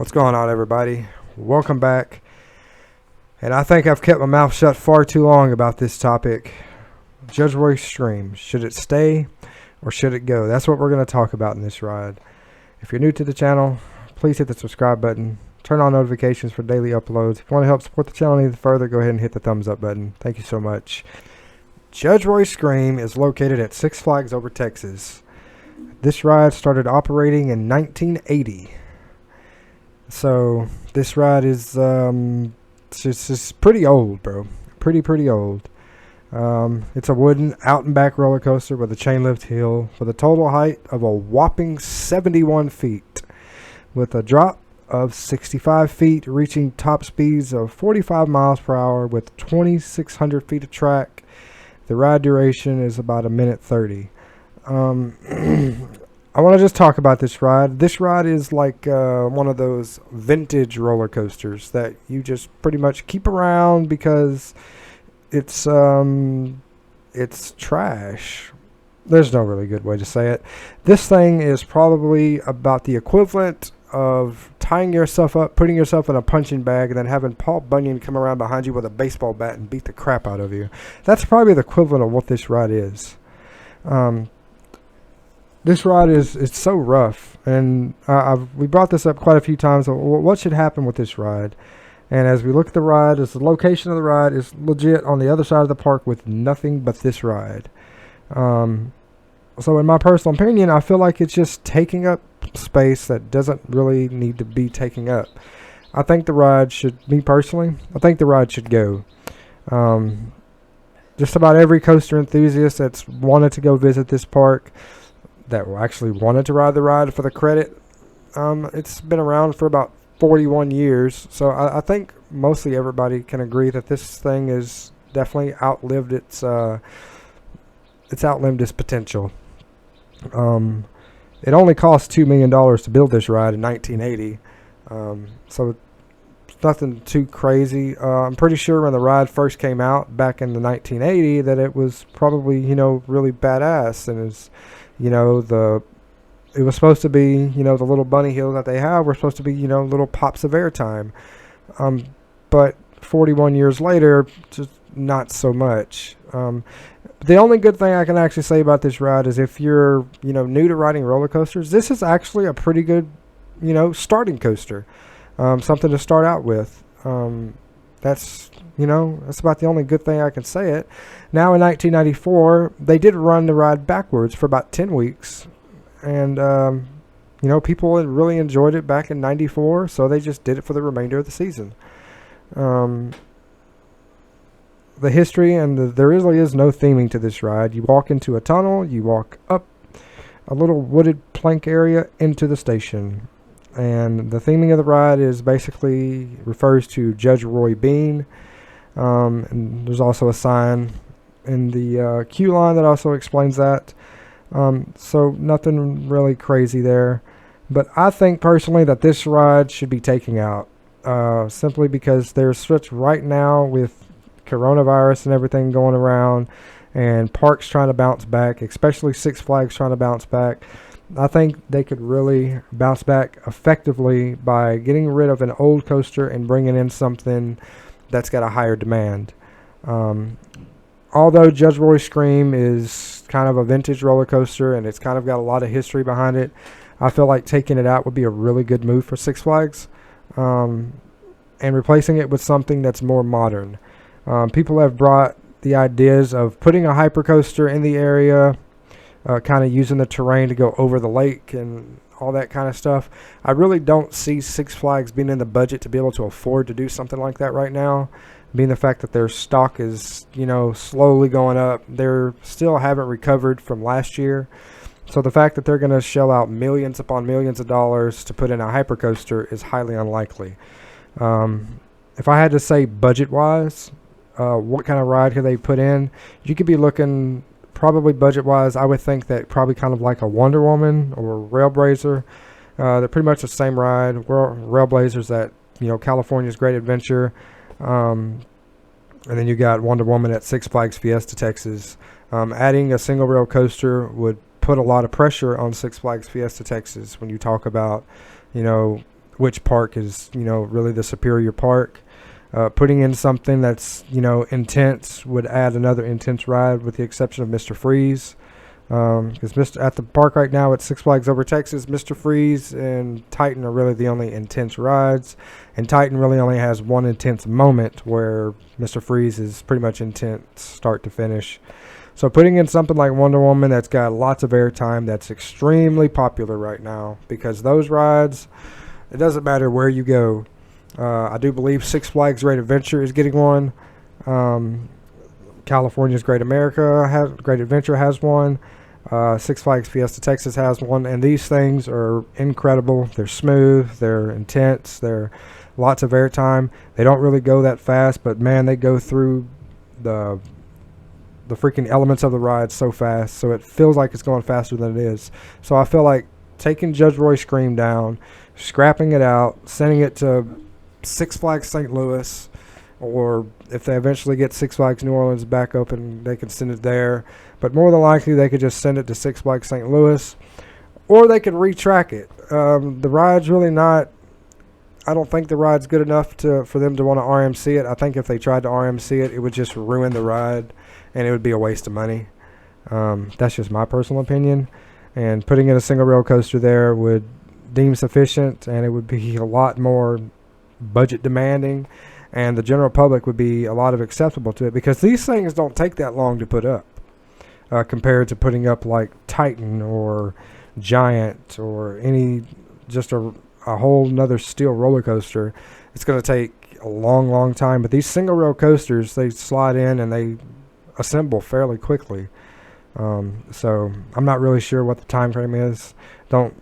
What's going on, everybody? Welcome back. And I think I've kept my mouth shut far too long about this topic. Judge Roy Extreme. Should it stay or should it go? That's what we're going to talk about in this ride. If you're new to the channel, please hit the subscribe button. Turn on notifications for daily uploads. If you want to help support the channel any further, go ahead and hit the thumbs up button. Thank you so much. Judge Roy Extreme is located at Six Flags Over Texas. This ride started operating in 1980. So this ride is just pretty old, bro. Pretty old. It's a wooden out and back roller coaster with a chain lift hill with a total height of a whopping 71 feet with a drop of 65 feet, reaching top speeds of 45 miles per hour with 2,600 feet of track. The ride duration is about 1:30. I want to just talk about this ride. This ride is like one of those vintage roller coasters that you just pretty much keep around because it's trash. There's no really good way to say it. This thing is probably about the equivalent of tying yourself up, putting yourself in a punching bag, and then having Paul Bunyan come around behind you with a baseball bat and beat the crap out of you. That's probably the equivalent of what this ride is. This ride it's so rough, and we brought this up quite a few times. What should happen with this ride? And as we look at the ride, the location of the ride is legit on the other side of the park with nothing but this ride. So in my personal opinion, I feel like it's just taking up space that doesn't really need to be taking up. I think the ride should, me personally, I think the ride should go. Just about every coaster enthusiast that's wanted to go visit this park, that actually wanted to ride the ride for the credit, it's been around for about 41 years. So I think mostly everybody can agree that this thing is definitely outlived its outlived its potential. It only cost $2 million to build this ride in 1980. So it's nothing too crazy. I'm pretty sure when the ride first came out back in the 1980 that it was probably, really badass, and it's, it was supposed to be, the little bunny hill that they have were supposed to be, little pops of airtime. But 41 years later, just not so much. The only good thing I can actually say about this ride is if you're, new to riding roller coasters, this is actually a pretty good, starting coaster. Something to start out with. That's about the only good thing I can say it. Now in 1994, they did run the ride backwards for about 10 weeks. And, people had really enjoyed it back in 94, so they just did it for the remainder of the season. The history, and there really is no theming to this ride. You walk into a tunnel, you walk up a little wooded plank area into the station. And the theming of the ride is basically refers to Judge Roy Bean. And there's also a sign in the queue line that also explains that. So nothing really crazy there. But I think personally that this ride should be taken out. Simply because there's such right now with coronavirus and everything going around, and parks trying to bounce back, especially Six Flags trying to bounce back. I think they could really bounce back effectively by getting rid of an old coaster and bringing in something that's got a higher demand. Although Judge Roy Extreme is kind of a vintage roller coaster and it's kind of got a lot of history behind it, I feel like taking it out would be a really good move for Six Flags, and replacing it with something that's more modern. People have brought the ideas of putting a hypercoaster in the area, kind of using the terrain to go over the lake and all that kind of stuff. I really don't see Six Flags being in the budget to be able to afford to do something like that right now, being the fact that their stock is, slowly going up. They're still haven't recovered from last year. So the fact that they're going to shell out millions upon millions of dollars to put in a hypercoaster is highly unlikely. If I had to say budget-wise, what kind of ride could they put in? You could be looking probably budget-wise. I would think that probably kind of like a Wonder Woman or Railblazer. They're pretty much the same ride. Railblazer's at California's Great Adventure, and then you got Wonder Woman at Six Flags Fiesta Texas. Adding a single rail coaster would put a lot of pressure on Six Flags Fiesta Texas when you talk about which park is, really the superior park. Putting in something that's, intense would add another intense ride, with the exception of Mr. Freeze. Because at the park right now at Six Flags Over Texas, Mr. Freeze and Titan are really the only intense rides. And Titan really only has one intense moment, where Mr. Freeze is pretty much intense start to finish. So putting in something like Wonder Woman that's got lots of airtime, that's extremely popular right now, because those rides, it doesn't matter where you go. I do believe Six Flags Great Adventure is getting one. California's Great Adventure has one. Six Flags Fiesta Texas has one, and these things are incredible. They're smooth, they're intense, they're lots of airtime. They don't really go that fast, but man, they go through the freaking elements of the ride so fast, so it feels like it's going faster than it is. So I feel like taking Judge Roy Scream down, scrapping it out, sending it to Six Flags St. Louis, or if they eventually get Six Flags New Orleans back open, they can send it there. But more than likely, they could just send it to Six Flags St. Louis, or they could retrack it. The ride's really not, I don't think the ride's good enough for them to want to RMC it. I think if they tried to RMC it, it would just ruin the ride, and it would be a waste of money. That's just my personal opinion. And putting in a single rail coaster there would deem sufficient, and it would be a lot more budget demanding, and the general public would be a lot of acceptable to it, because these things don't take that long to put up, compared to putting up like Titan or Giant or just a whole nother steel roller coaster. It's going to take a long time, but these single rail coasters, they slide in and they assemble fairly quickly. So I'm not really sure what the time frame is. Don't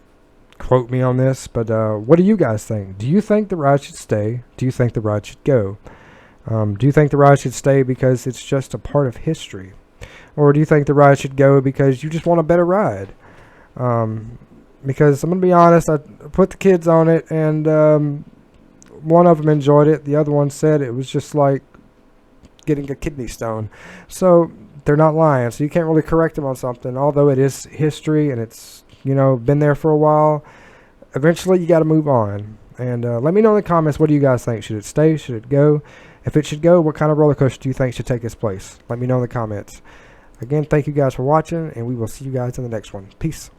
quote me on this, but what do you guys think? Do you think the ride should stay? Do you think the ride should go? Do you think the ride should stay because it's just a part of history? Or do you think the ride should go because you just want a better ride? Because I'm going to be honest, I put the kids on it, and one of them enjoyed it. The other one said it was just like getting a kidney stone. So they're not lying. So you can't really correct them on something, although it is history and it's, been there for a while. Eventually you got to move on. And let me know in the comments, what do you guys think? Should it stay? Should it go? If it should go, what kind of roller coaster do you think should take its place? Let me know in the comments. Again, thank you guys for watching, and we will see you guys in the next one. Peace.